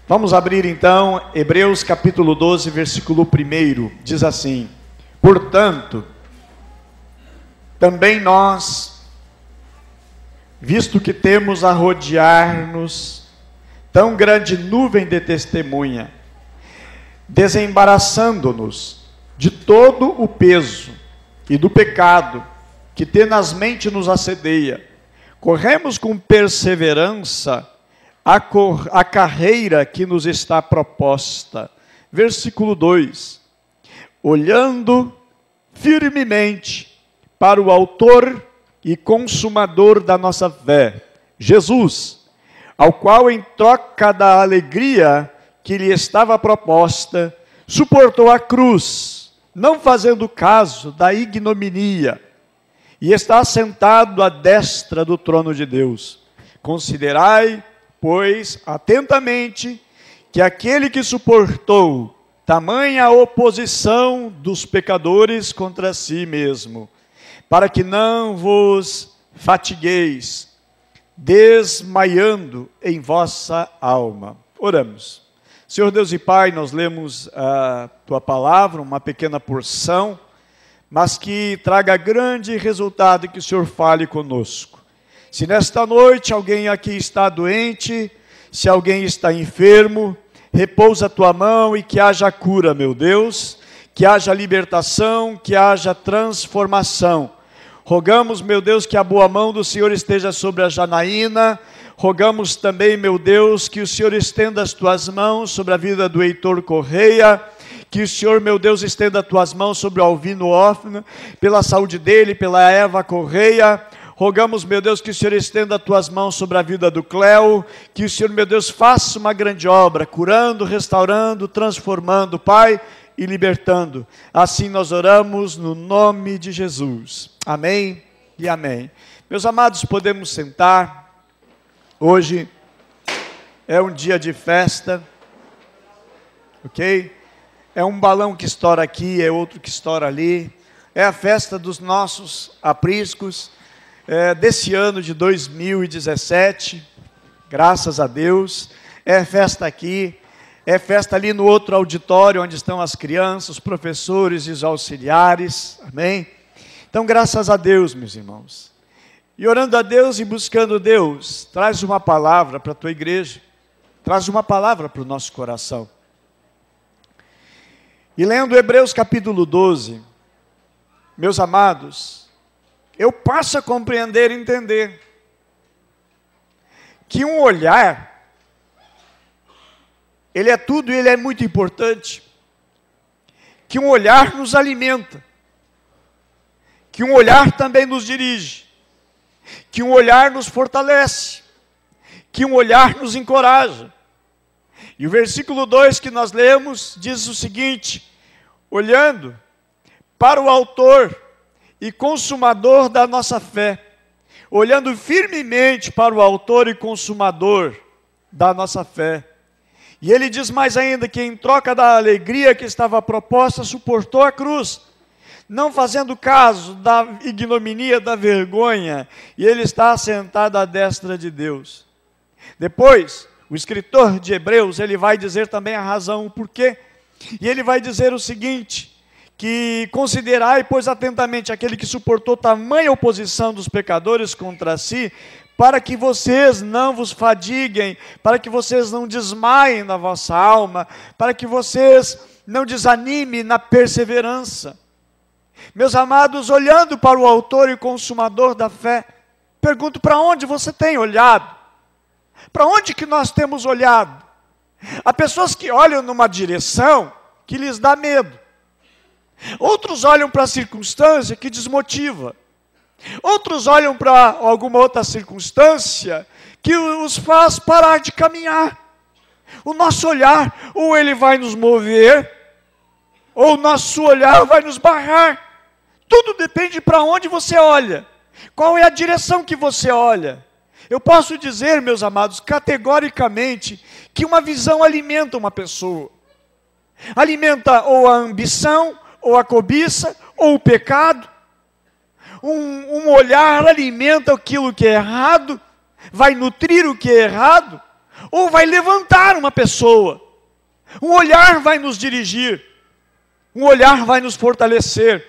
Vamos abrir então Hebreus capítulo 12, versículo 1, diz assim: portanto, também nós, visto que temos a rodear-nos tão grande nuvem de testemunha, desembaraçando-nos de todo o peso e do pecado que tenazmente nos assedia, corremos com perseverança a carreira que nos está proposta. Versículo 2: olhando firmemente para o autor e consumador da nossa fé, Jesus, ao qual em troca da alegria que lhe estava proposta, suportou a cruz, não fazendo caso da ignominia, e está assentado à destra do trono de Deus. Considerai, pois, atentamente, que aquele que suportou tamanha oposição dos pecadores contra si mesmo, para que não vos fatigueis, desmaiando em vossa alma. Oramos. Senhor Deus e Pai, nós lemos a Tua palavra, uma pequena porção, mas que traga grande resultado e que o Senhor fale conosco. Se nesta noite alguém aqui está doente, se alguém está enfermo, repousa a Tua mão e que haja cura, meu Deus, que haja libertação, que haja transformação. Rogamos, meu Deus, que a boa mão do Senhor esteja sobre a Janaína. Rogamos também, meu Deus, que o Senhor estenda as Tuas mãos sobre a vida do Heitor Correia, que o Senhor, meu Deus, estenda as Tuas mãos sobre o Alvino Hoffman, pela saúde dele, pela Eva Correia. Rogamos, meu Deus, que o Senhor estenda as Tuas mãos sobre a vida do Cléo, que o Senhor, meu Deus, faça uma grande obra, curando, restaurando, transformando, Pai, e libertando. Assim nós oramos no nome de Jesus. Amém e amém. Meus amados, podemos sentar. Hoje é um dia de festa, ok? É um balão que estoura aqui, é outro que estoura ali. É a festa dos nossos apriscos, desse ano de 2017, graças a Deus. É festa aqui, é festa ali no outro auditório, onde estão as crianças, os professores e os auxiliares, amém? Então, graças a Deus, meus irmãos. E orando a Deus e buscando Deus, traz uma palavra para a tua igreja, traz uma palavra para o nosso coração. E lendo Hebreus capítulo 12, meus amados, eu passo a compreender e entender que um olhar, ele é tudo e ele é muito importante. Que um olhar nos alimenta, que um olhar também nos dirige, que um olhar nos fortalece, que um olhar nos encoraja. E o versículo 2 que nós lemos diz o seguinte: olhando para o autor e consumador da nossa fé, olhando firmemente para o autor e consumador da nossa fé. E ele diz mais ainda que em troca da alegria que estava proposta, suportou a cruz, não fazendo caso da ignominia, da vergonha, e ele está assentado à destra de Deus. Depois, o escritor de Hebreus, ele vai dizer também a razão, o porquê, e ele vai dizer o seguinte, que considerai, pois, atentamente aquele que suportou tamanha oposição dos pecadores contra si, para que vocês não vos fadiguem, para que vocês não desmaiem na vossa alma, para que vocês não desanimem na perseverança. Meus amados, olhando para o autor e consumador da fé, pergunto: para onde você tem olhado? Para onde que nós temos olhado? Há pessoas que olham numa direção que lhes dá medo. Outros olham para a circunstância que desmotiva. Outros olham para alguma outra circunstância que os faz parar de caminhar. O nosso olhar, ou ele vai nos mover, ou o nosso olhar vai nos barrar. Tudo depende para onde você olha. Qual é a direção que você olha? Eu posso dizer, meus amados, categoricamente, que uma visão alimenta uma pessoa. Alimenta ou a ambição, ou a cobiça, ou o pecado. Um olhar alimenta aquilo que é errado, vai nutrir o que é errado, ou vai levantar uma pessoa. Um olhar vai nos dirigir, um olhar vai nos fortalecer,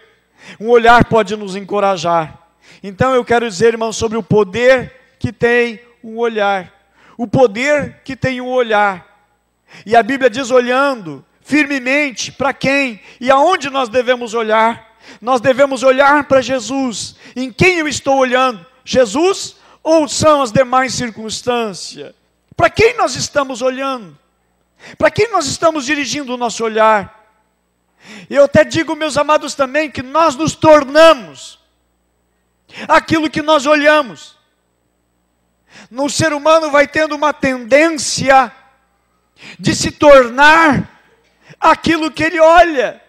um olhar pode nos encorajar. Então eu quero dizer, irmãos, sobre o poder que tem um olhar. O poder que tem um olhar. E a Bíblia diz olhando firmemente para quem e aonde nós devemos olhar. Nós devemos olhar para Jesus. Em quem eu estou olhando? Jesus ou são as demais circunstâncias? Para quem nós estamos olhando? Para quem nós estamos dirigindo o nosso olhar? E eu até digo, meus amados, também, que nós nos tornamos aquilo que nós olhamos. No ser humano vai tendo uma tendência de se tornar aquilo que ele olha.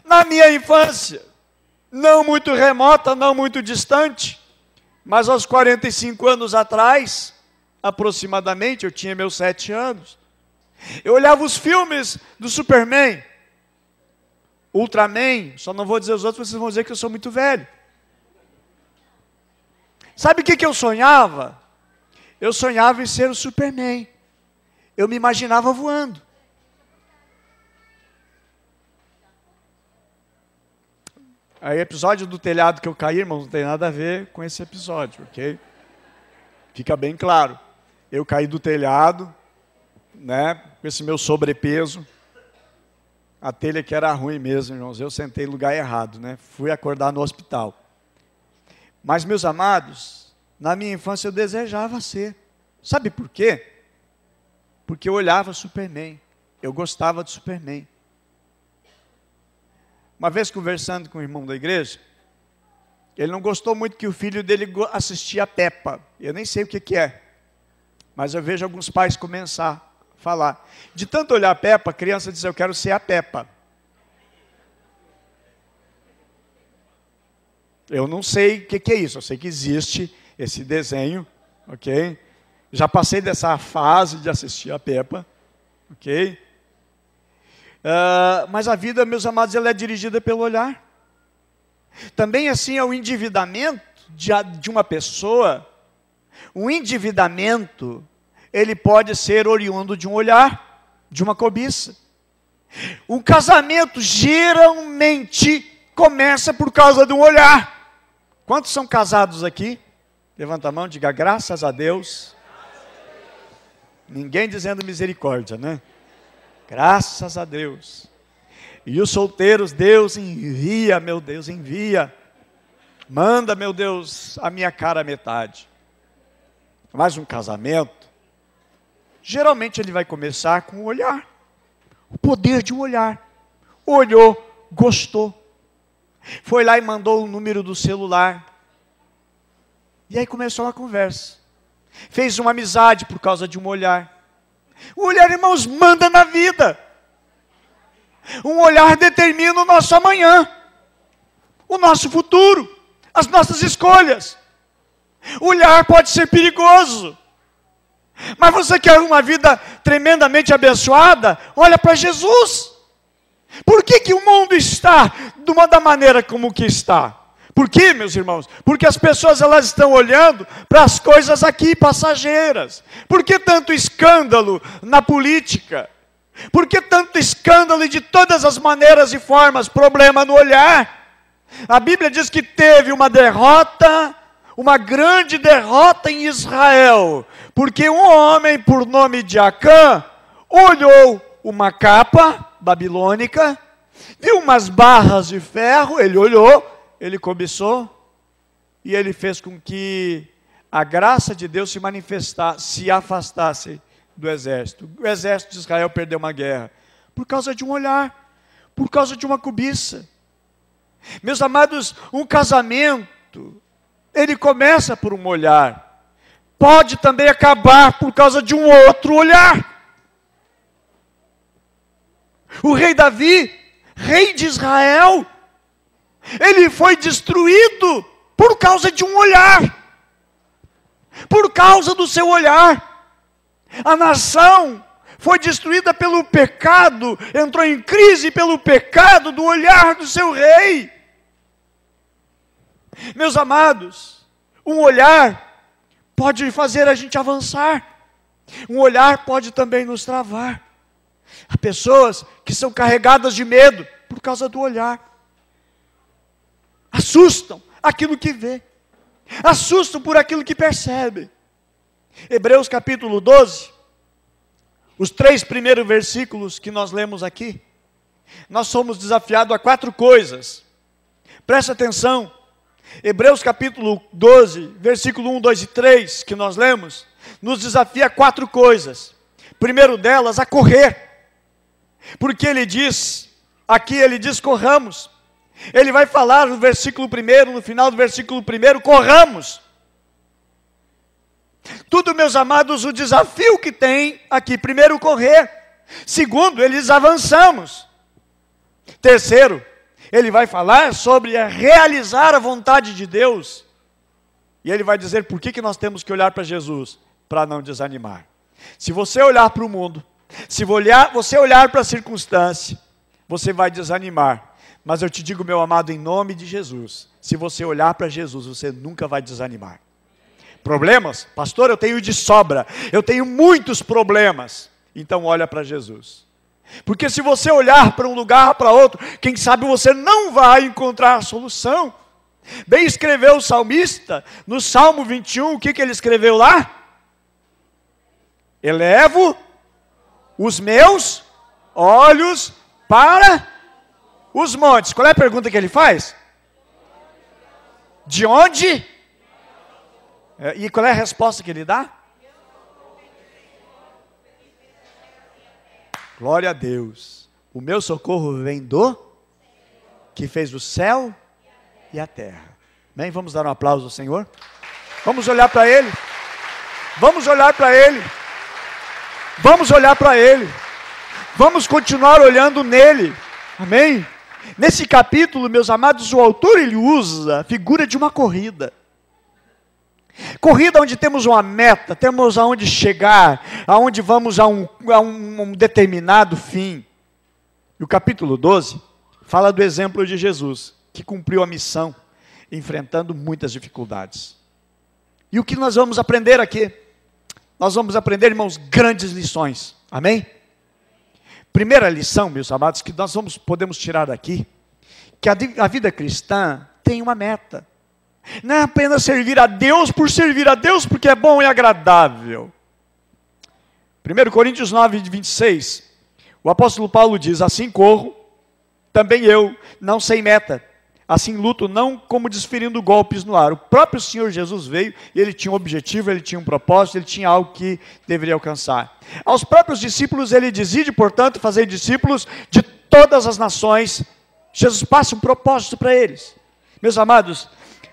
Na minha infância, não muito remota, não muito distante, mas aos 45 anos atrás, aproximadamente, eu tinha meus 7 anos, eu olhava os filmes do Superman, Ultraman, só não vou dizer os outros, vocês vão dizer que eu sou muito velho. Sabe o que eu sonhava? Eu sonhava em ser o Superman. Eu me imaginava voando. Aí o episódio do telhado que eu caí, irmãos, não tem nada a ver com esse episódio, ok? Fica bem claro. Eu caí do telhado, né, com esse meu sobrepeso. A telha que era ruim mesmo, irmãos. Eu sentei no lugar errado, né? Fui acordar no hospital. Mas, meus amados, na minha infância eu desejava ser. Sabe por quê? Porque eu olhava Superman. Eu gostava de Superman. Uma vez conversando com o irmão da igreja, ele não gostou muito que o filho dele assistia a Peppa. Eu nem sei o que é. Mas eu vejo alguns pais começar a falar. De tanto olhar a Peppa, a criança diz, eu quero ser a Peppa. Eu não sei o que é isso. Eu sei que existe esse desenho, ok? Já passei dessa fase de assistir a Peppa, ok? Mas a vida, meus amados, ela é dirigida pelo olhar. Também assim é o endividamento de uma pessoa. O endividamento, ele pode ser oriundo de um olhar, de uma cobiça. O casamento geralmente começa por causa de um olhar. Quantos são casados aqui? Levanta a mão, diga graças a Deus. Ninguém dizendo misericórdia, né? Graças a Deus. E os solteiros, Deus envia, meu Deus, envia. Manda, meu Deus, a minha cara à metade. Mas um casamento, geralmente ele vai começar com o olhar. O poder de um olhar. Olhou, gostou. Foi lá e mandou o número do celular. E aí começou a conversa. Fez uma amizade por causa de um olhar. O olhar, irmãos, manda na vida. Um olhar determina o nosso amanhã, o nosso futuro, as nossas escolhas. O olhar pode ser perigoso. Mas você quer uma vida tremendamente abençoada? Olha para Jesus. Por que o mundo está da maneira como que está? Por quê, meus irmãos? Porque as pessoas elas estão olhando para as coisas aqui passageiras. Por que tanto escândalo na política? Por que tanto escândalo de todas as maneiras e formas? Problema no olhar. A Bíblia diz que teve uma derrota, uma grande derrota em Israel. Porque um homem por nome de Acã olhou uma capa babilônica, viu umas barras de ferro, ele olhou, ele cobiçou, e ele fez com que a graça de Deus se manifestasse, se afastasse do exército. O exército de Israel perdeu uma guerra, por causa de um olhar, por causa de uma cobiça. Meus amados, um casamento, ele começa por um olhar, pode também acabar por causa de um outro olhar. O rei Davi, rei de Israel, ele foi destruído por causa de um olhar. Por causa do seu olhar. A nação foi destruída pelo pecado, entrou em crise pelo pecado do olhar do seu rei. Meus amados, um olhar pode fazer a gente avançar. Um olhar pode também nos travar. Há pessoas que são carregadas de medo por causa do olhar. Assustam aquilo que vê. Assustam por aquilo que percebe. Hebreus capítulo 12, os 3 primeiros versículos que nós lemos aqui, nós somos desafiados a 4 coisas. Presta atenção. Hebreus capítulo 12, versículo 1, 2 e 3, que nós lemos, nos desafia a 4 coisas. Primeiro delas, a correr. Porque ele diz, aqui ele diz corramos. Ele vai falar no versículo 1, no final do versículo 1, corramos. Tudo, meus amados, o desafio que tem aqui. Primeiro, correr. Segundo, eles avançamos. Terceiro, ele vai falar sobre realizar a vontade de Deus. E ele vai dizer por que nós temos que olhar para Jesus, para não desanimar. Se você olhar para o mundo, se você olhar para a circunstância, você vai desanimar. Mas eu te digo, meu amado, em nome de Jesus, se você olhar para Jesus, você nunca vai desanimar. Problemas? Pastor, eu tenho de sobra, eu tenho muitos problemas. Então olha para Jesus. Porque se você olhar para um lugar, para outro, quem sabe você não vai encontrar solução. Bem escreveu o salmista, no Salmo 21, o que ele escreveu lá? Elevo os meus olhos para os montes. Qual é a pergunta que ele faz? De onde? E qual é a resposta que ele dá? Glória a Deus. O meu socorro vem do que fez o céu e a terra. Bem, vamos dar um aplauso ao Senhor. Vamos olhar para Ele. Vamos olhar para Ele. Vamos olhar para Ele. Vamos continuar olhando nele. Amém? Nesse capítulo, meus amados, o autor ele usa a figura de uma corrida. Corrida onde temos uma meta, temos aonde chegar, aonde vamos a um determinado fim. E o capítulo 12 fala do exemplo de Jesus, que cumpriu a missão, enfrentando muitas dificuldades. E o que nós vamos aprender aqui? Nós vamos aprender, irmãos, grandes lições. Amém? Primeira lição, meus amados, que nós podemos tirar daqui, que a vida cristã tem uma meta. Não é apenas servir a Deus por servir a Deus, porque é bom e agradável. 1 Coríntios 9, 26, o apóstolo Paulo diz, assim corro, também eu, não sem meta. Assim luto, não como desferindo golpes no ar. O próprio Senhor Jesus veio e ele tinha um objetivo, ele tinha um propósito, ele tinha algo que deveria alcançar. Aos próprios discípulos ele dizia, portanto, fazer discípulos de todas as nações. Jesus passa um propósito para eles. Meus amados,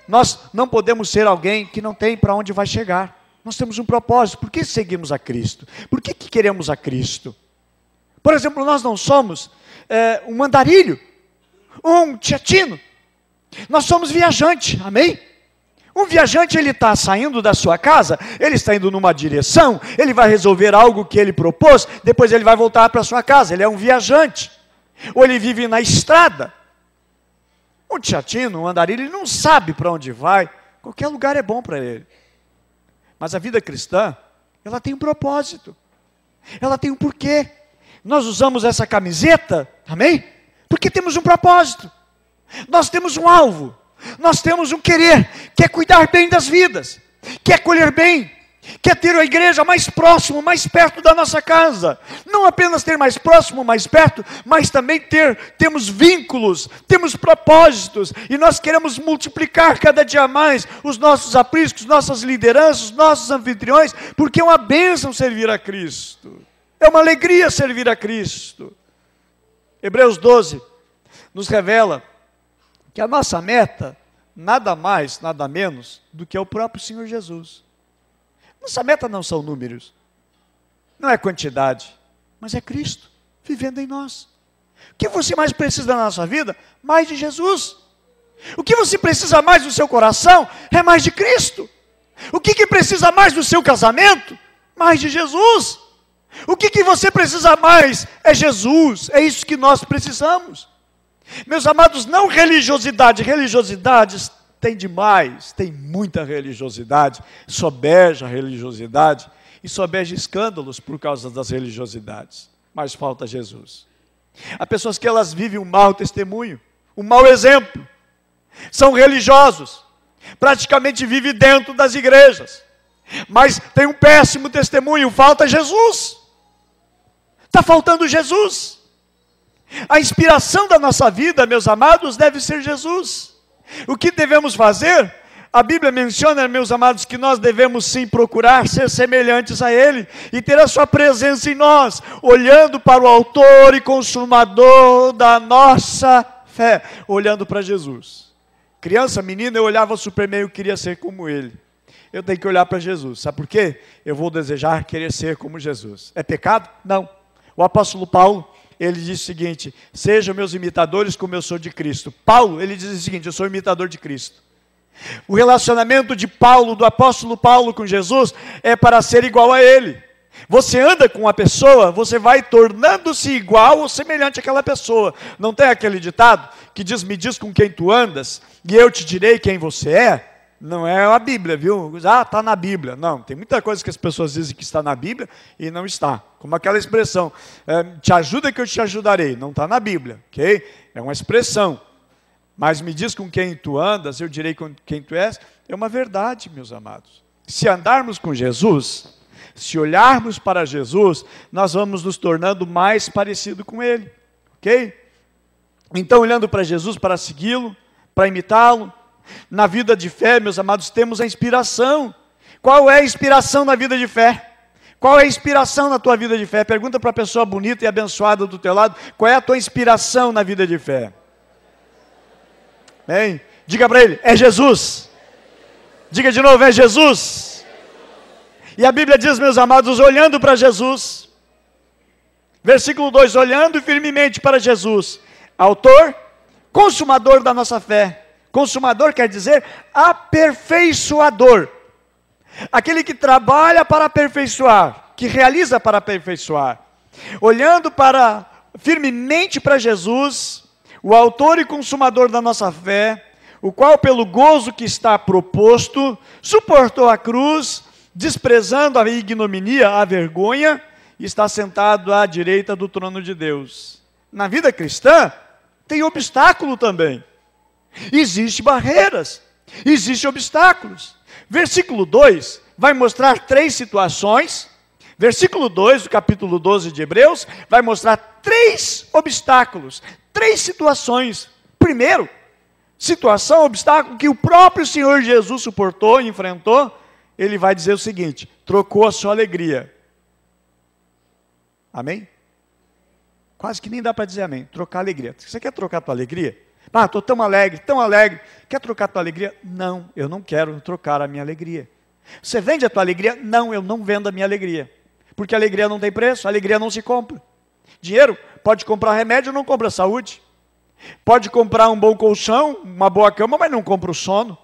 nós não podemos ser alguém que não tem para onde vai chegar. Nós temos um propósito. Por que seguimos a Cristo? Por que queremos a Cristo? Por exemplo, nós não somos um andarilho, um tietino. Nós somos viajantes, amém? Um viajante, ele está saindo da sua casa, ele está indo numa direção, ele vai resolver algo que ele propôs, depois ele vai voltar para a sua casa, ele é um viajante. Ou ele vive na estrada. Um tietino, um andarilho, ele não sabe para onde vai, qualquer lugar é bom para ele. Mas a vida cristã, ela tem um propósito, ela tem um porquê. Nós usamos essa camiseta, amém? Porque temos um propósito. Nós temos um alvo, nós temos um querer, que é cuidar bem das vidas, que é colher bem, que é ter a igreja mais próximo, mais perto da nossa casa. Não apenas ter mais próximo, mais perto, mas também temos vínculos, temos propósitos, e nós queremos multiplicar cada dia mais os nossos apriscos, nossas lideranças, nossos anfitriões, porque é uma bênção servir a Cristo, é uma alegria servir a Cristo. Hebreus 12 nos revela que a nossa meta, nada mais, nada menos, do que é o próprio Senhor Jesus. Nossa meta não são números, não é quantidade, mas é Cristo, vivendo em nós. O que você mais precisa na sua vida? Mais de Jesus. O que você precisa mais no seu coração? É mais de Cristo. O que precisa mais no seu casamento? Mais de Jesus. O que você precisa mais? É Jesus, é isso que nós precisamos. Meus amados, não religiosidade, religiosidade tem demais, tem muita religiosidade, sobeja religiosidade, e só beija escândalos por causa das religiosidades. Mas falta Jesus. Há pessoas que elas vivem um mau testemunho, um mau exemplo. São religiosos, praticamente vivem dentro das igrejas, mas tem um péssimo testemunho, falta Jesus. Está faltando Jesus. A inspiração da nossa vida, meus amados, deve ser Jesus. O que devemos fazer? A Bíblia menciona, meus amados, que nós devemos sim procurar ser semelhantes a Ele e ter a sua presença em nós, olhando para o autor e consumador da nossa fé, olhando para Jesus. Criança, menina, eu olhava o Superman e eu queria ser como ele. Eu tenho que olhar para Jesus. Sabe por quê? Eu vou desejar querer ser como Jesus. É pecado? Não. O apóstolo Paulo, ele diz o seguinte: sejam meus imitadores como eu sou de Cristo. Paulo, ele diz o seguinte: eu sou imitador de Cristo. O relacionamento de Paulo, do apóstolo Paulo com Jesus, é para ser igual a ele. Você anda com uma pessoa, você vai tornando-se igual ou semelhante àquela pessoa. Não tem aquele ditado que diz: me diz com quem tu andas e eu te direi quem você é? Não é a Bíblia, viu? Ah, está na Bíblia. Não, tem muita coisa que as pessoas dizem que está na Bíblia e não está. Como aquela expressão, te ajuda que eu te ajudarei. Não está na Bíblia, ok? É uma expressão. Mas me diz com quem tu andas, eu direi com quem tu és. É uma verdade, meus amados. Se andarmos com Jesus, se olharmos para Jesus, nós vamos nos tornando mais parecido com Ele, ok? Então, olhando para Jesus, para segui-lo, para imitá-lo, na vida de fé, meus amados, temos a inspiração. Qual é a inspiração na vida de fé? Qual é a inspiração na tua vida de fé? Pergunta para a pessoa bonita e abençoada do teu lado, qual é a tua inspiração na vida de fé? Bem, diga para ele: é Jesus. Diga de novo: é Jesus. E a Bíblia diz, meus amados, olhando para Jesus, versículo 2, olhando firmemente para Jesus, autor, consumador da nossa fé. Consumador quer dizer aperfeiçoador, aquele que trabalha para aperfeiçoar, que realiza para aperfeiçoar. Olhando firmemente para Jesus, o autor e consumador da nossa fé, o qual pelo gozo que está proposto, suportou a cruz, desprezando a ignominia, a vergonha, e está sentado à direita do trono de Deus. Na vida cristã, tem obstáculo também. Existem barreiras, existem obstáculos. Versículo 2 vai mostrar 3 situações. Versículo 2 do capítulo 12 de Hebreus vai mostrar 3 obstáculos, 3 situações. Primeiro, situação, obstáculo que o próprio Senhor Jesus suportou e enfrentou. Ele vai dizer o seguinte: trocou a sua alegria. Amém? Quase que nem dá para dizer amém. Trocar a alegria. Você quer trocar a tua alegria? Ah, estou tão alegre, tão alegre. Quer trocar a tua alegria? Não, eu não quero trocar a minha alegria. Você vende a tua alegria? Não, eu não vendo a minha alegria. Porque a alegria não tem preço, a alegria não se compra. Dinheiro pode comprar remédio, não compra saúde. Pode comprar um bom colchão, uma boa cama, mas não compra o sono.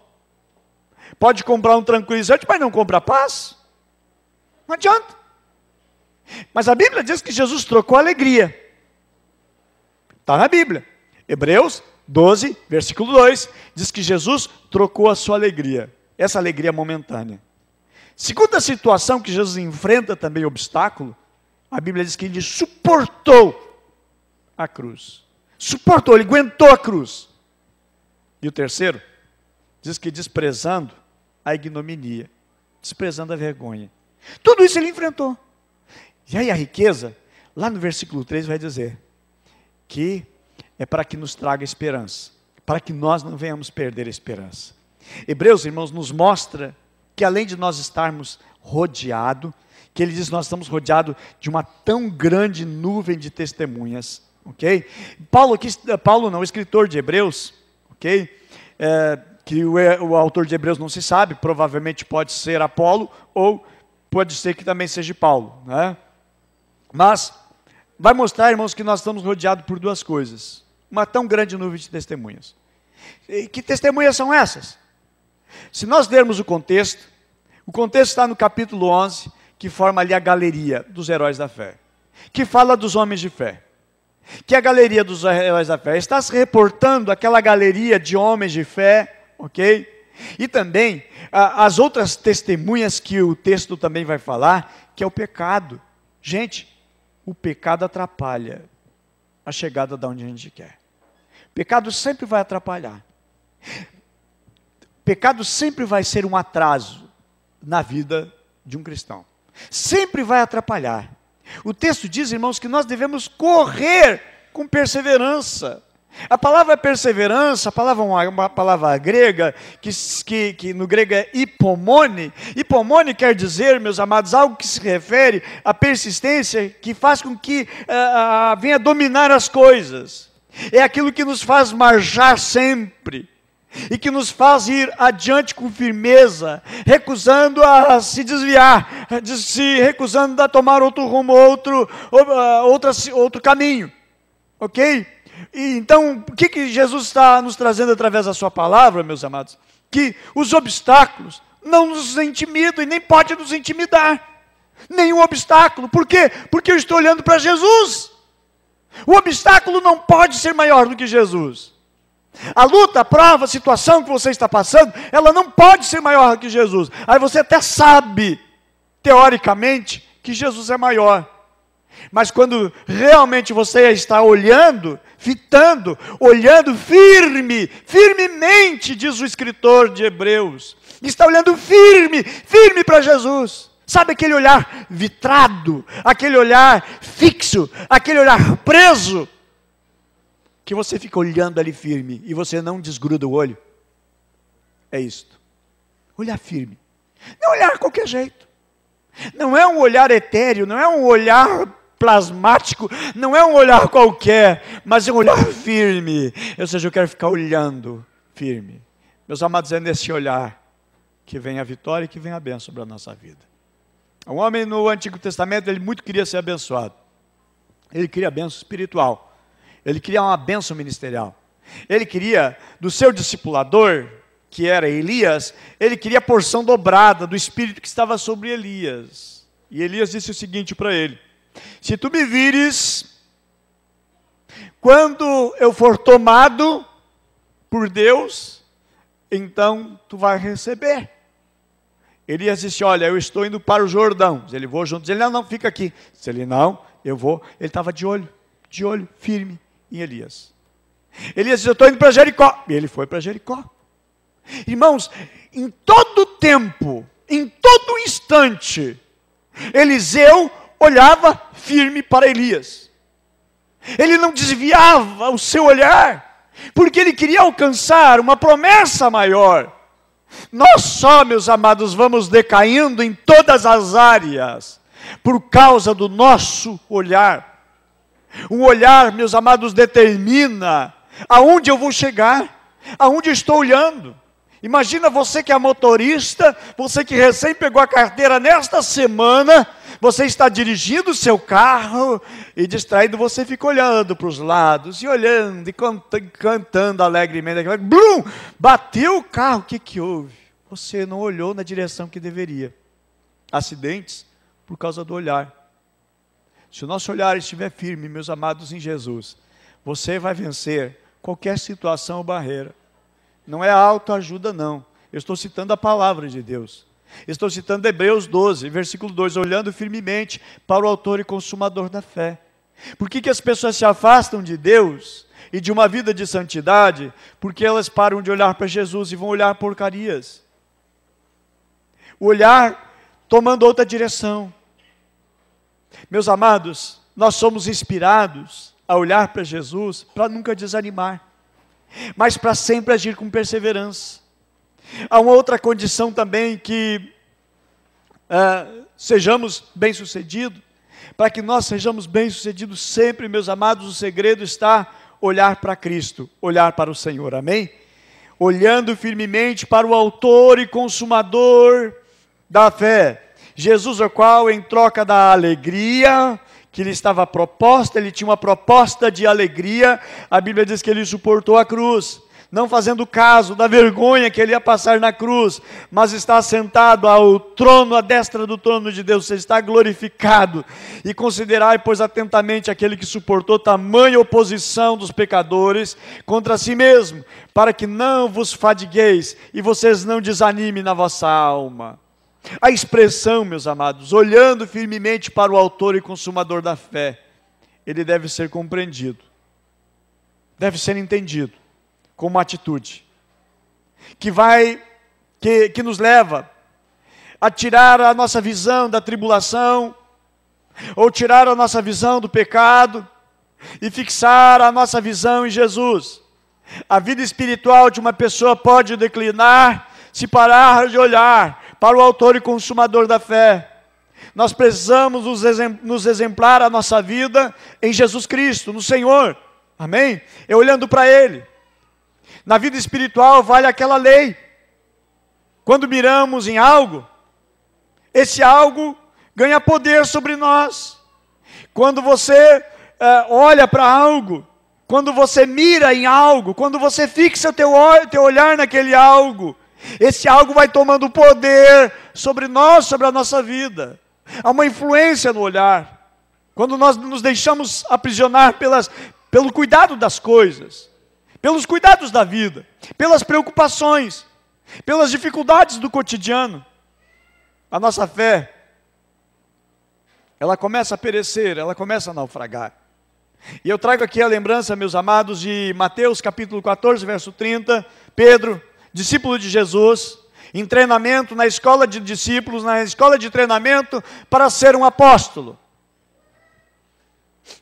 Pode comprar um tranquilizante, mas não compra a paz. Não adianta. Mas a Bíblia diz que Jesus trocou a alegria. Está na Bíblia. Hebreus 12, versículo 2, diz que Jesus trocou a sua alegria. Essa alegria momentânea. Segunda situação que Jesus enfrenta também obstáculo, a Bíblia diz que ele suportou a cruz. Suportou, ele aguentou a cruz. E o terceiro, diz que desprezando a ignominia, desprezando a vergonha. Tudo isso ele enfrentou. E aí a riqueza, lá no versículo 3 vai dizer que é para que nos traga esperança, para que nós não venhamos perder a esperança. Hebreus, irmãos, nos mostra que além de nós estarmos rodeados, que ele diz que nós estamos rodeados de uma tão grande nuvem de testemunhas, ok? O escritor de Hebreus, ok? Que o autor de Hebreus não se sabe, provavelmente pode ser Apolo, ou pode ser que também seja Paulo, né? Mas vai mostrar, irmãos, que nós estamos rodeados por 2 coisas. Uma tão grande nuvem de testemunhas. E que testemunhas são essas? Se nós lermos o contexto está no capítulo 11, que forma ali a galeria dos heróis da fé, que fala dos homens de fé. Que a galeria dos heróis da fé está se reportando aquela galeria de homens de fé, ok? E também as outras testemunhas que o texto também vai falar, que é o pecado. Gente, o pecado atrapalha a chegada de onde a gente quer. O pecado sempre vai atrapalhar. O pecado sempre vai ser um atraso na vida de um cristão. Sempre vai atrapalhar. O texto diz, irmãos, que nós devemos correr com perseverança. A palavra perseverança, a palavra é uma palavra grega, que no grego é hipomone. Hipomone quer dizer, meus amados, algo que se refere à persistência, que faz com que venha dominar as coisas. É aquilo que nos faz marchar sempre. E que nos faz ir adiante com firmeza, recusando a se desviar, recusando a tomar outro rumo, outro caminho. Ok? E então, o que Jesus está nos trazendo através da sua palavra, meus amados? Que os obstáculos não nos intimidam e nem pode nos intimidar. Nenhum obstáculo. Por quê? Porque eu estou olhando para Jesus. O obstáculo não pode ser maior do que Jesus. A luta, a prova, a situação que você está passando, ela não pode ser maior do que Jesus. Aí você até sabe, teoricamente, que Jesus é maior. Mas quando realmente você está olhando, fitando, olhando firmemente, diz o escritor de Hebreus, está olhando firme para Jesus. Sabe aquele olhar vitrado, aquele olhar fixo, aquele olhar preso, que você fica olhando ali firme e você não desgruda o olho? É isto. Olhar firme. Não olhar de qualquer jeito. Não é um olhar etéreo, não é um olhar plasmático, não é um olhar qualquer, mas é um olhar firme. Ou seja, eu quero ficar olhando firme. Meus amados, é nesse olhar que vem a vitória e que vem a bênção sobre a nossa vida. Um homem no Antigo Testamento, ele muito queria ser abençoado. Ele queria a bênção espiritual. Ele queria uma bênção ministerial. Ele queria, do seu discipulador, que era Elias, ele queria a porção dobrada do Espírito que estava sobre Elias. E Elias disse o seguinte para ele: se tu me vires, quando eu for tomado por Deus, então tu vai receber. Elias disse: olha, eu estou indo para o Jordão. Ele: vou junto. Ele: não, fica aqui. Ele: não, eu vou. Ele estava de olho, firme em Elias. Elias disse: eu estou indo para Jericó. E ele foi para Jericó. Irmãos, em todo tempo, em todo instante, Eliseu olhava firme para Elias. Ele não desviava o seu olhar, porque ele queria alcançar uma promessa maior. Nós só, meus amados, vamos decaindo em todas as áreas, por causa do nosso olhar. Um olhar, meus amados, determina aonde eu vou chegar, aonde eu estou olhando. Imagina você que é motorista, você que recém pegou a carteira nesta semana, você está dirigindo o seu carro e distraído, você fica olhando para os lados, e olhando, e cantando alegremente, blum, bateu o carro, o que houve? Você não olhou na direção que deveria. Acidentes por causa do olhar. Se o nosso olhar estiver firme, meus amados, em Jesus, você vai vencer qualquer situação ou barreira. Não é autoajuda, não. Eu estou citando a palavra de Deus. Estou citando Hebreus 12, versículo 2, olhando firmemente para o autor e consumador da fé. Por que as pessoas se afastam de Deus e de uma vida de santidade? Porque elas param de olhar para Jesus e vão olhar porcarias. O olhar tomando outra direção. Meus amados, nós somos inspirados a olhar para Jesus para nunca desanimar, mas para sempre agir com perseverança. Há uma outra condição também que sejamos bem-sucedidos. Para que nós sejamos bem-sucedidos sempre, meus amados, o segredo está olhar para Cristo, olhar para o Senhor, amém? Olhando firmemente para o autor e consumador da fé. Jesus, o qual, em troca da alegria que lhe estava proposta, ele tinha uma proposta de alegria, a Bíblia diz que ele suportou a cruz, não fazendo caso da vergonha que ele ia passar na cruz, mas está sentado ao trono, à destra do trono de Deus, você está glorificado. E considerai, pois, atentamente aquele que suportou tamanha oposição dos pecadores contra si mesmo, para que não vos fadigueis e vocês não desanimem na vossa alma. A expressão, meus amados, olhando firmemente para o autor e consumador da fé, ele deve ser compreendido, deve ser entendido como uma atitude que nos leva a tirar a nossa visão da tribulação, ou tirar a nossa visão do pecado, e fixar a nossa visão em Jesus. A vida espiritual de uma pessoa pode declinar se parar de olhar para o autor e consumador da fé. Nós precisamos nos exemplar a nossa vida em Jesus Cristo, no Senhor. Amém? Olhando para Ele. Na vida espiritual vale aquela lei. Quando miramos em algo, esse algo ganha poder sobre nós. Quando você olha para algo, quando você mira em algo, quando você fixa teu olhar naquele algo, esse algo vai tomando poder sobre nós, sobre a nossa vida. Há uma influência no olhar. Quando nós nos deixamos aprisionar pelo cuidado das coisas, pelos cuidados da vida, pelas preocupações, pelas dificuldades do cotidiano, a nossa fé, ela começa a perecer, ela começa a naufragar. E eu trago aqui a lembrança, meus amados, de Mateus capítulo 14, verso 30, Pedro, discípulo de Jesus, em treinamento na escola de discípulos, na escola de treinamento para ser um apóstolo.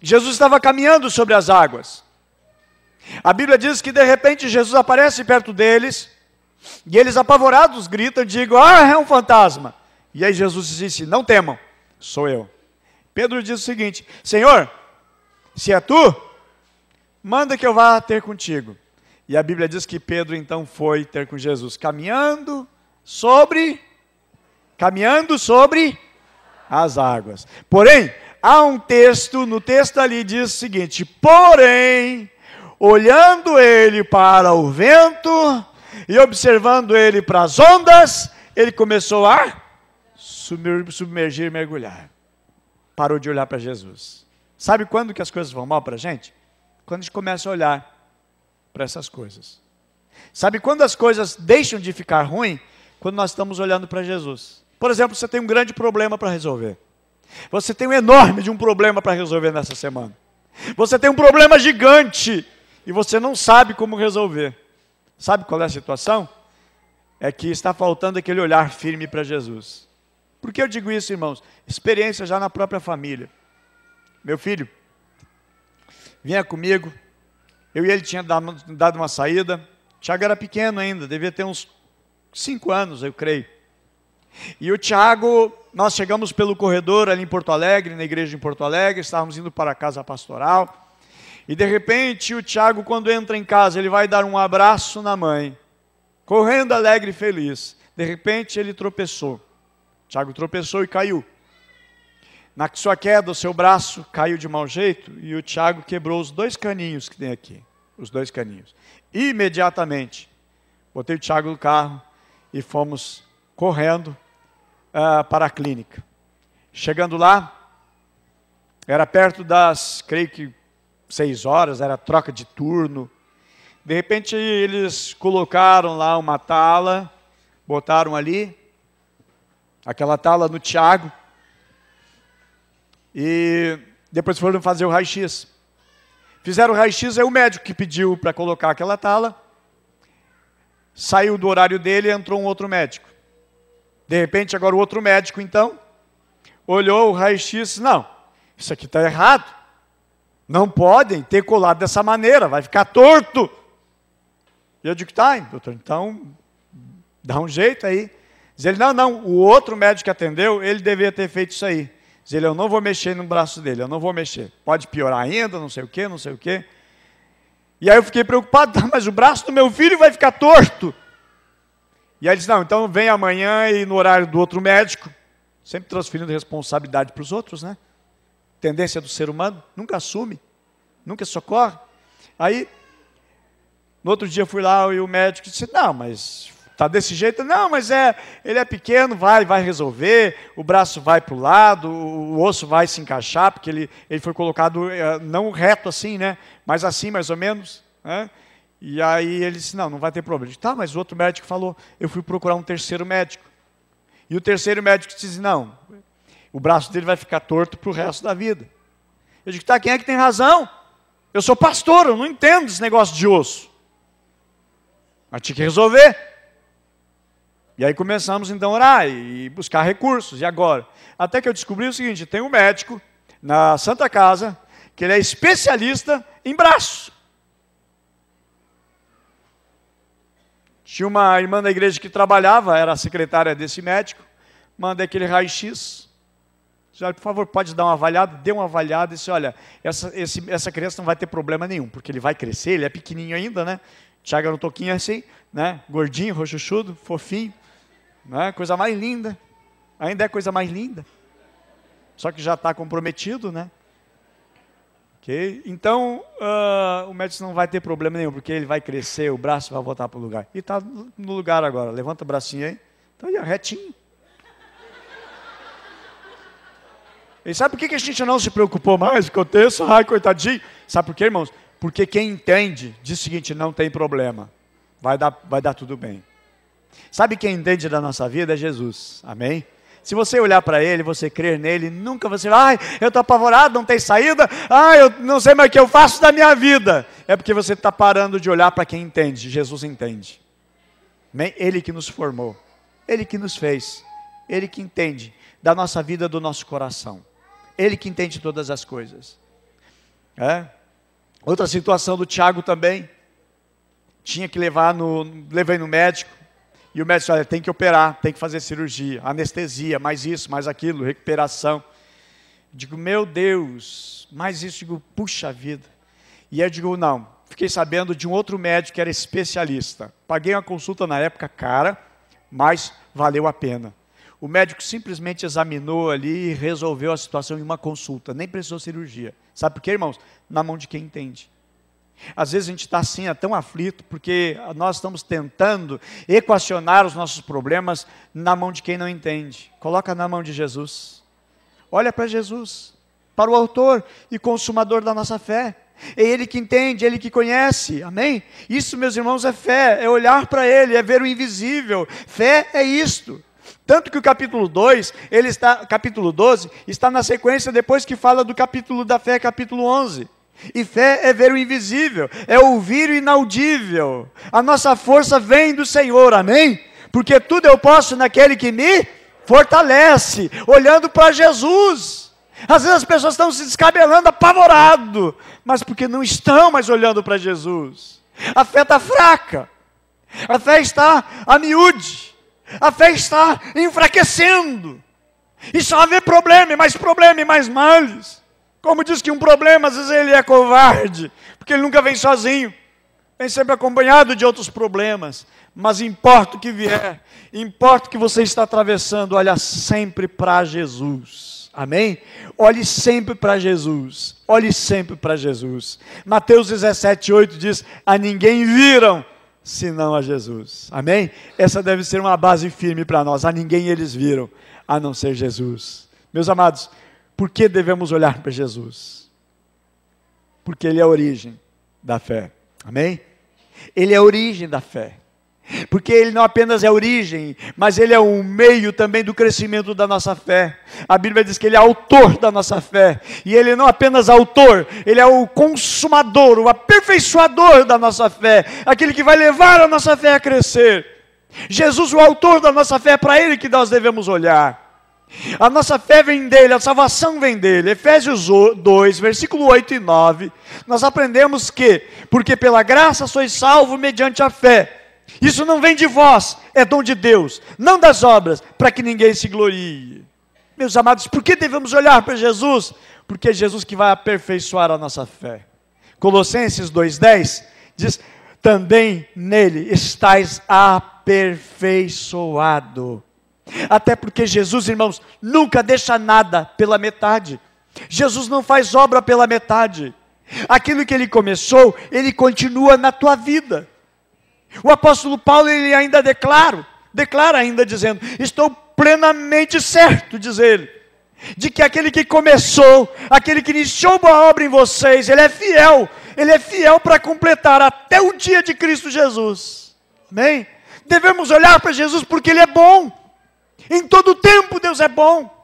Jesus estava caminhando sobre as águas. A Bíblia diz que de repente Jesus aparece perto deles, e eles apavorados gritam, digam, é um fantasma. E aí Jesus disse, não temam, sou eu. Pedro diz o seguinte, Senhor, se é tu, manda que eu vá ter contigo. E a Bíblia diz que Pedro então foi ter com Jesus, caminhando sobre as águas. Porém, há um texto, no texto ali diz o seguinte, porém, olhando ele para o vento e observando ele para as ondas, ele começou a submergir e mergulhar. Parou de olhar para Jesus. Sabe quando que as coisas vão mal para a gente? Quando a gente começa a olhar para essas coisas. Sabe quando as coisas deixam de ficar ruim? Quando nós estamos olhando para Jesus. Por exemplo, você tem um grande problema para resolver. Você tem um enorme de um problema para resolver nessa semana. Você tem um problema gigante e você não sabe como resolver. Sabe qual é a situação? É que está faltando aquele olhar firme para Jesus. Por que eu digo isso, irmãos? Experiência já na própria família. Meu filho, vinha comigo, eu e ele tinha dado uma saída, o Tiago era pequeno ainda, devia ter uns 5 anos, eu creio. E o Tiago, nós chegamos pelo corredor ali em Porto Alegre, na igreja em Porto Alegre, estávamos indo para a casa pastoral, e de repente o Tiago, quando entra em casa, ele vai dar um abraço na mãe, correndo alegre e feliz. De repente ele tropeçou. O Tiago tropeçou e caiu. Na sua queda, o seu braço caiu de mau jeito e o Tiago quebrou os 2 caninhos que tem aqui. Os 2 caninhos. Imediatamente, botei o Tiago no carro e fomos correndo para a clínica. Chegando lá, era perto das, creio que 6 horas, era troca de turno. De repente, eles colocaram lá uma tala, botaram ali, aquela tala no Tiago, e depois foram fazer o raio-x. Fizeram o raio-x, aí o médico que pediu para colocar aquela tala, saiu do horário dele e entrou um outro médico. De repente, agora o outro médico, então, olhou o raio-x, não, isso aqui está errado. Não podem ter colado dessa maneira, vai ficar torto. E eu digo, tá, doutor, então, dá um jeito aí. Diz ele, não, o outro médico que atendeu, ele deveria ter feito isso aí. Diz ele, eu não vou mexer no braço dele, eu não vou mexer. Pode piorar ainda, não sei o quê. E aí eu fiquei preocupado, mas o braço do meu filho vai ficar torto. E aí ele disse, não, então vem amanhã e no horário do outro médico, sempre transferindo responsabilidade para os outros, né? Tendência do ser humano, nunca assume, nunca socorre. Aí, no outro dia eu fui lá e o médico disse, não, mas está desse jeito? Não, mas ele é pequeno, vai resolver, o braço vai para o lado, o osso vai se encaixar, porque ele foi colocado não reto assim, né? Mas assim, mais ou menos, né? E aí ele disse, não vai ter problema. Eu disse, tá, mas o outro médico falou, eu fui procurar um terceiro médico. E o terceiro médico diz, não, o braço dele vai ficar torto para o resto da vida. Eu digo, tá, quem é que tem razão? Eu sou pastor, eu não entendo esse negócio de osso. Mas tinha que resolver. E aí começamos então a orar e buscar recursos. E agora? Até que eu descobri o seguinte, tem um médico na Santa Casa, que ele é especialista em braço. Tinha uma irmã da igreja que trabalhava, era a secretária desse médico, mandei aquele raio-x. Disse, olha, por favor, pode dar uma avaliada? Deu uma avaliada e disse, olha, essa criança não vai ter problema nenhum, porque ele vai crescer, ele é pequenininho ainda, né? Tiago era um toquinho assim, né? Gordinho, rochuchudo, fofinho, né? Coisa mais linda. Ainda é coisa mais linda. Só que já está comprometido, né? Okay? Então, o médico não vai ter problema nenhum, porque ele vai crescer, o braço vai voltar para o lugar. E está no lugar agora. Levanta o bracinho aí. Está aí, retinho. E sabe por que a gente não se preocupou mais com o texto? Ai, coitadinho. Sabe por quê, irmãos? Porque quem entende diz o seguinte, não tem problema. Vai dar tudo bem. Sabe quem entende da nossa vida? É Jesus. Amém? Se você olhar para Ele, você crer nele, nunca você vai, ai, eu estou apavorado, não tem saída, ai, eu não sei mais o que eu faço da minha vida. É porque você está parando de olhar para quem entende. Jesus entende. Amém? Ele que nos formou, Ele que nos fez, Ele que entende da nossa vida, do nosso coração. Ele que entende todas as coisas. Outra situação do Tiago também, tinha que levei no médico, e o médico disse, olha, tem que operar, tem que fazer cirurgia, anestesia, mais isso, mais aquilo, recuperação. Digo, meu Deus, mais isso, digo, puxa vida. E eu digo, não, fiquei sabendo de um outro médico que era especialista. Paguei uma consulta na época cara, mas valeu a pena. O médico simplesmente examinou ali e resolveu a situação em uma consulta, nem precisou cirurgia. Sabe por quê, irmãos? Na mão de quem entende. Às vezes a gente está assim, tão aflito, porque nós estamos tentando equacionar os nossos problemas na mão de quem não entende. Coloca na mão de Jesus. Olha para Jesus, para o autor e consumador da nossa fé. É Ele que entende, é Ele que conhece, amém? Isso, meus irmãos, é fé, é olhar para Ele, é ver o invisível. Fé é isto. Tanto que o capítulo 2, capítulo 12, está na sequência depois que fala do capítulo da fé, capítulo 11. E fé é ver o invisível, é ouvir o inaudível. A nossa força vem do Senhor, amém? Porque tudo eu posso naquele que me fortalece, olhando para Jesus. Às vezes as pessoas estão se descabelando, apavorado, mas porque não estão mais olhando para Jesus. A fé está fraca, a fé está a miúde, a fé está enfraquecendo. E só vê problema, e mais males. Como diz que um problema, às vezes ele é covarde, porque ele nunca vem sozinho, vem sempre acompanhado de outros problemas. Mas importa o que vier, importa o que você está atravessando, olha sempre para Jesus. Amém? Olhe sempre para Jesus, olhe sempre para Jesus. Mateus 17:8 diz, a ninguém viram, senão a Jesus. Amém? Essa deve ser uma base firme para nós, a ninguém eles viram, a não ser Jesus. Meus amados, por que devemos olhar para Jesus? Porque Ele é a origem da fé. Amém? Ele é a origem da fé. Porque Ele não apenas é a origem, mas Ele é o meio também do crescimento da nossa fé. A Bíblia diz que Ele é autor da nossa fé. E Ele não apenas autor, Ele é o consumador, o aperfeiçoador da nossa fé. Aquele que vai levar a nossa fé a crescer. Jesus, o autor da nossa fé, é para Ele que nós devemos olhar. A nossa fé vem dele, a salvação vem dele. Efésios 2, versículo 8 e 9, nós aprendemos que, porque pela graça sois salvos mediante a fé. Isso não vem de vós, é dom de Deus, não das obras, para que ninguém se glorie. Meus amados, por que devemos olhar para Jesus? Porque é Jesus que vai aperfeiçoar a nossa fé. Colossenses 2,10 diz, também nele estáis aperfeiçoado. Até porque Jesus, irmãos, nunca deixa nada pela metade. Jesus não faz obra pela metade. Aquilo que Ele começou, Ele continua na tua vida. O apóstolo Paulo, ele ainda declara ainda dizendo, estou plenamente certo, diz ele, de que aquele que começou, aquele que iniciou boa obra em vocês, Ele é fiel para completar até o dia de Cristo Jesus. Amém? Devemos olhar para Jesus porque Ele é bom. Em todo tempo Deus é bom.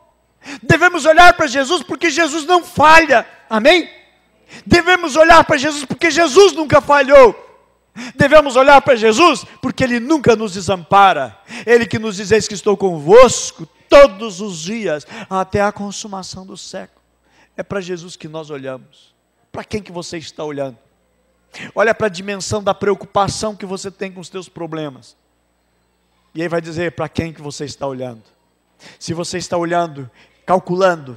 Devemos olhar para Jesus porque Jesus não falha. Amém? Devemos olhar para Jesus porque Jesus nunca falhou. Devemos olhar para Jesus porque Ele nunca nos desampara. Ele que nos diz: eis que estou convosco todos os dias, até a consumação do século. É para Jesus que nós olhamos. Para quem que você está olhando? Olha para a dimensão da preocupação que você tem com os teus problemas. E aí vai dizer para quem que você está olhando. Se você está olhando, calculando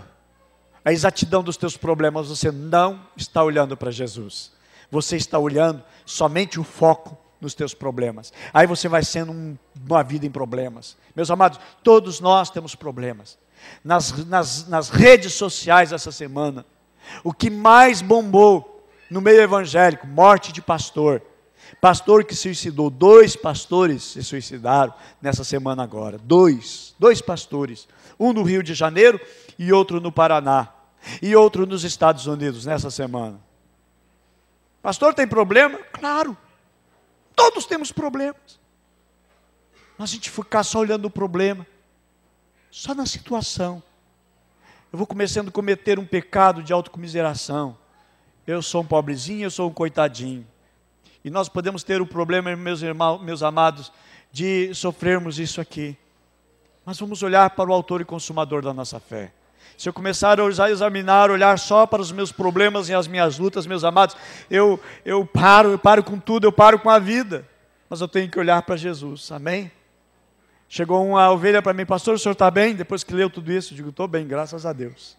a exatidão dos teus problemas, você não está olhando para Jesus. Você está olhando somente o foco nos teus problemas. Aí você vai sendo uma vida em problemas. Meus amados, todos nós temos problemas. Nas redes sociais essa semana, o que mais bombou no meio evangélico, morte de pastor. Pastor que se suicidou, 2 pastores se suicidaram nessa semana agora. Dois pastores. Um no Rio de Janeiro e outro no Paraná. E outro nos Estados Unidos nessa semana. Pastor tem problema? Claro. Todos temos problemas. Mas a gente ficar só olhando o problema, só na situação. Eu vou começando a cometer um pecado de autocomiseração. Eu sou um pobrezinho, eu sou um coitadinho. E nós podemos ter o problema, meus irmãos, meus amados, de sofrermos isso aqui. Mas vamos olhar para o autor e consumador da nossa fé. Se eu começar a examinar, olhar só para os meus problemas e as minhas lutas, meus amados, eu paro com tudo, eu paro com a vida. Mas eu tenho que olhar para Jesus, amém? Chegou uma ovelha para mim: pastor, o senhor está bem? Depois que leu tudo isso, eu digo: estou bem, graças a Deus.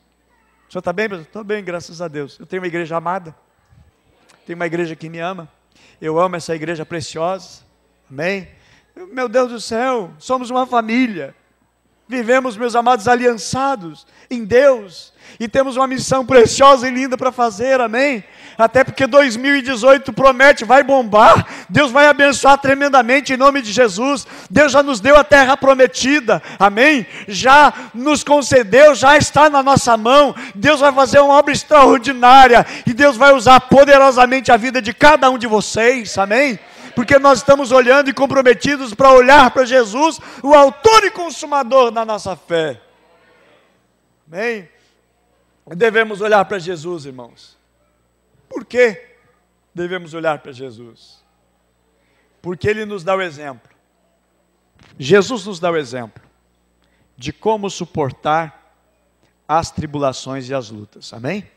O senhor está bem? Estou bem, graças a Deus. Eu tenho uma igreja amada, tenho uma igreja que me ama, eu amo essa igreja preciosa, amém? Meu Deus do céu, somos uma família. Vivemos, meus amados, aliançados em Deus, e temos uma missão preciosa e linda para fazer, amém? Até porque 2018 promete, vai bombar, Deus vai abençoar tremendamente em nome de Jesus. Deus já nos deu a terra prometida, amém? Já nos concedeu, já está na nossa mão. Deus vai fazer uma obra extraordinária, e Deus vai usar poderosamente a vida de cada um de vocês, amém? Porque nós estamos olhando e comprometidos para olhar para Jesus, o autor e consumador da nossa fé. Amém? Devemos olhar para Jesus, irmãos. Por que devemos olhar para Jesus? Porque Ele nos dá o exemplo. Jesus nos dá o exemplo de como suportar as tribulações e as lutas. Amém?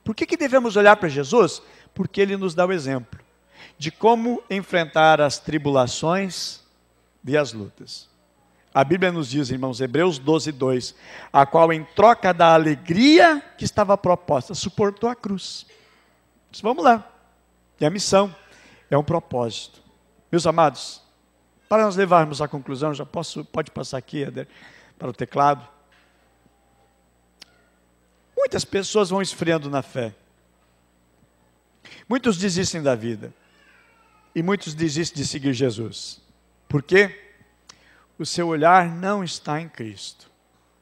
Por que devemos olhar para Jesus? Porque Ele nos dá o exemplo de como enfrentar as tribulações e as lutas. A Bíblia nos diz, irmãos, Hebreus 12:2, a qual em troca da alegria que estava proposta, suportou a cruz. Mas vamos lá. E a missão é um propósito. Meus amados, para nós levarmos à conclusão, pode passar aqui, Eder, para o teclado. Muitas pessoas vão esfriando na fé. Muitos desistem da vida. E muitos desistem de seguir Jesus. Por quê? O seu olhar não está em Cristo.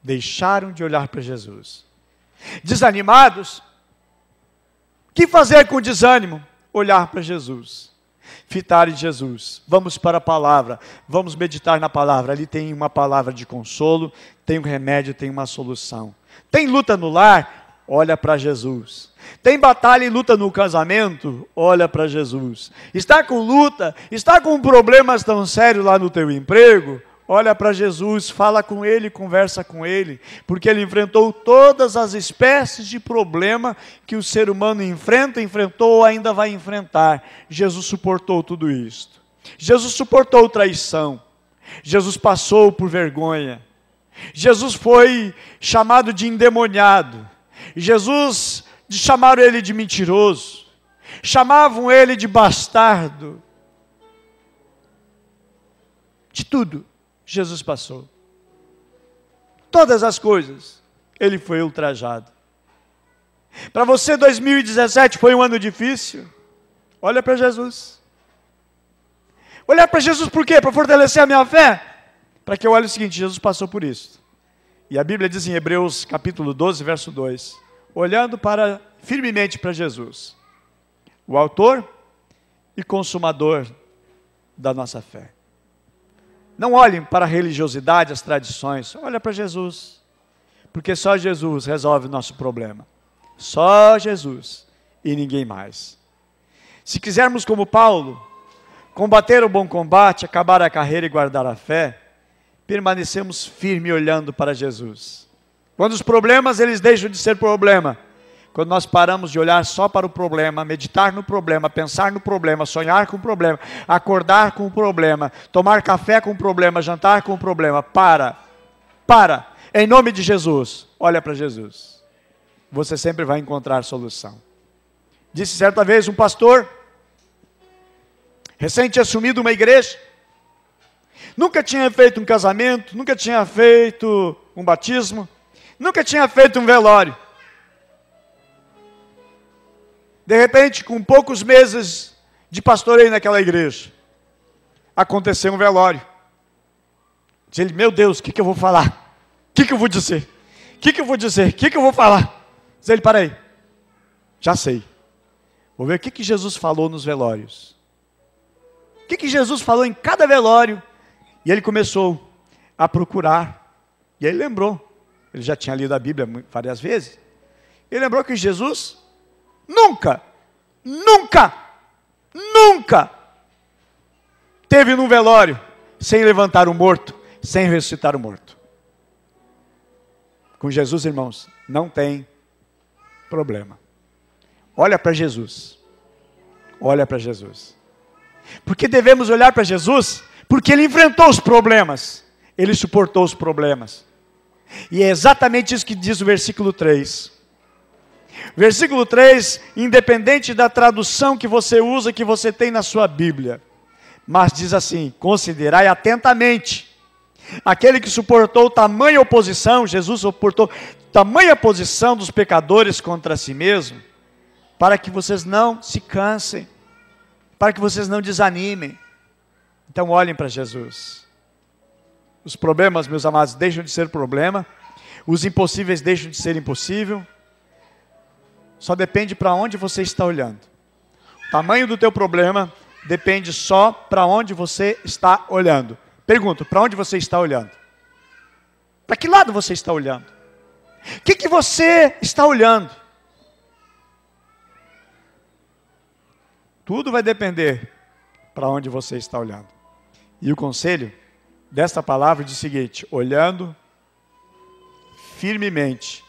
Deixaram de olhar para Jesus. Desanimados? O que fazer com o desânimo? Olhar para Jesus. Fitar em Jesus. Vamos para a palavra. Vamos meditar na palavra. Ali tem uma palavra de consolo, tem um remédio, tem uma solução. Tem luta no lar? Olha para Jesus. Tem batalha e luta no casamento? Olha para Jesus. Está com luta? Está com problemas tão sérios lá no teu emprego? Olha para Jesus, fala com Ele, conversa com Ele, porque Ele enfrentou todas as espécies de problema que o ser humano enfrentou ou ainda vai enfrentar. Jesus suportou tudo isto. Jesus suportou traição. Jesus passou por vergonha. Jesus foi chamado de endemoniado. Jesus, chamaram Ele de mentiroso. Chamavam Ele de bastardo. De tudo. Jesus passou. Todas as coisas, Ele foi ultrajado. Para você 2017 foi um ano difícil? Olha para Jesus. Olhar para Jesus por quê? Para fortalecer a minha fé? Para que eu olhe o seguinte, Jesus passou por isso. E a Bíblia diz em Hebreus capítulo 12, verso 2, olhando firmemente para Jesus, o autor e consumador da nossa fé. Não olhem para a religiosidade, as tradições. Olha para Jesus. Porque só Jesus resolve o nosso problema. Só Jesus e ninguém mais. Se quisermos, como Paulo, combater o bom combate, acabar a carreira e guardar a fé, permanecemos firmes olhando para Jesus. Quando os problemas, eles deixam de ser problema. Quando nós paramos de olhar só para o problema, meditar no problema, pensar no problema, sonhar com o problema, acordar com o problema, tomar café com o problema, jantar com o problema, para, em nome de Jesus, olha para Jesus. Você sempre vai encontrar solução. Disse certa vez um pastor, recente assumido uma igreja, nunca tinha feito um casamento, nunca tinha feito um batismo, nunca tinha feito um velório. De repente, com poucos meses de pastoreio naquela igreja, aconteceu um velório. Diz ele, meu Deus, o que eu vou falar? O que eu vou dizer? O que eu vou dizer? O que eu vou falar? Diz ele, para aí, já sei. Vou ver o que Jesus falou nos velórios. O que Jesus falou em cada velório. E ele começou a procurar. E ele lembrou. Ele já tinha lido a Bíblia várias vezes. Ele lembrou que Jesus nunca teve num velório sem levantar o morto, sem ressuscitar o morto. Com Jesus, irmãos, não tem problema. Olha para Jesus. Olha para Jesus. Por que devemos olhar para Jesus? Porque Ele enfrentou os problemas. Ele suportou os problemas. E é exatamente isso que diz o versículo 3. Versículo 3, independente da tradução que você usa, que você tem na sua Bíblia. Mas diz assim, considerai atentamente. Aquele que suportou tamanha oposição, Jesus suportou tamanha oposição dos pecadores contra si mesmo, para que vocês não se cansem, para que vocês não desanimem. Então olhem para Jesus. Os problemas, meus amados, deixam de ser problema. Os impossíveis deixam de ser impossível. Só depende para onde você está olhando. O tamanho do teu problema depende só para onde você está olhando. Pergunto, para onde você está olhando? Para que lado você está olhando? O que você está olhando? Tudo vai depender para onde você está olhando. E o conselho desta palavra diz o seguinte, olhando firmemente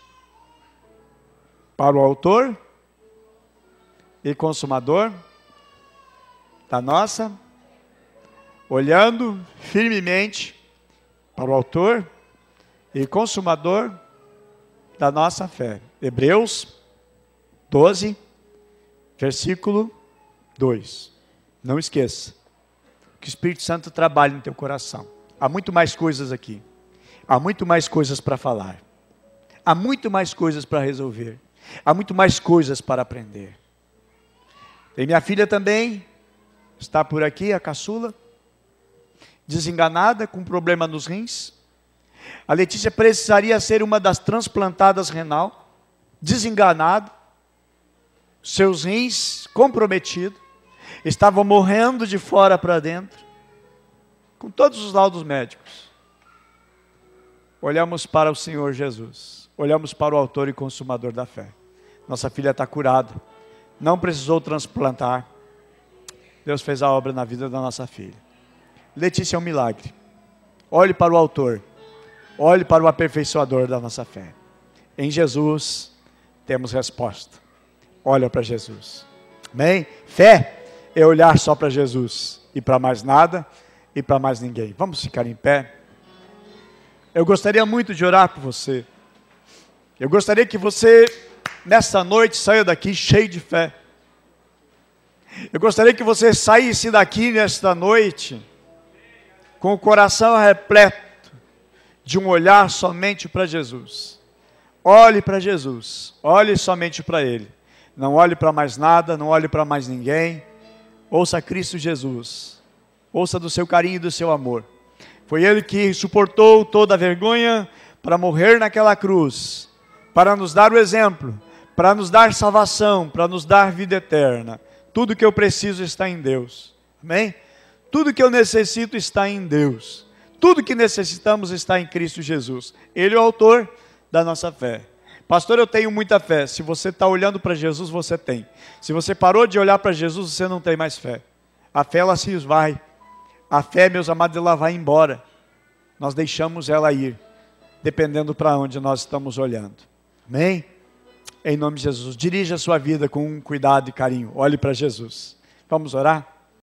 para o autor e consumador da nossa, olhando firmemente para o autor e consumador da nossa fé. Hebreus 12, versículo 2. Não esqueça que o Espírito Santo trabalha no teu coração. Há muito mais coisas aqui. Há muito mais coisas para falar. Há muito mais coisas para resolver. Há muito mais coisas para aprender. Tem minha filha também, está por aqui, a caçula, desenganada, com problema nos rins. A Letícia precisaria ser uma das transplantadas renal, desenganada, seus rins comprometidos, estavam morrendo de fora para dentro, com todos os laudos médicos. Olhamos para o Senhor Jesus, olhamos para o autor e consumador da fé. Nossa filha está curada, não precisou transplantar. Deus fez a obra na vida da nossa filha. Letícia é um milagre. Olhe para o autor, olhe para o aperfeiçoador da nossa fé. Em Jesus temos resposta. Olha para Jesus. Amém? Fé é olhar só para Jesus e para mais nada e para mais ninguém. Vamos ficar em pé. Eu gostaria muito de orar por você. Eu gostaria que você, nessa noite, saia daqui cheio de fé. Eu gostaria que você saísse daqui nesta noite com o coração repleto de um olhar somente para Jesus. Olhe para Jesus, olhe somente para Ele. Não olhe para mais nada, não olhe para mais ninguém. Ouça Cristo Jesus. Ouça do seu carinho e do seu amor. Foi Ele que suportou toda a vergonha para morrer naquela cruz, para nos dar o exemplo, para nos dar salvação, para nos dar vida eterna. Tudo que eu preciso está em Deus. Amém? Tudo que eu necessito está em Deus. Tudo que necessitamos está em Cristo Jesus. Ele é o autor da nossa fé. Pastor, eu tenho muita fé. Se você está olhando para Jesus, você tem. Se você parou de olhar para Jesus, você não tem mais fé. A fé, ela se esvai. A fé, meus amados, ela vai embora. Nós deixamos ela ir, dependendo para onde nós estamos olhando. Amém? Em nome de Jesus. Dirija a sua vida com cuidado e carinho. Olhe para Jesus. Vamos orar?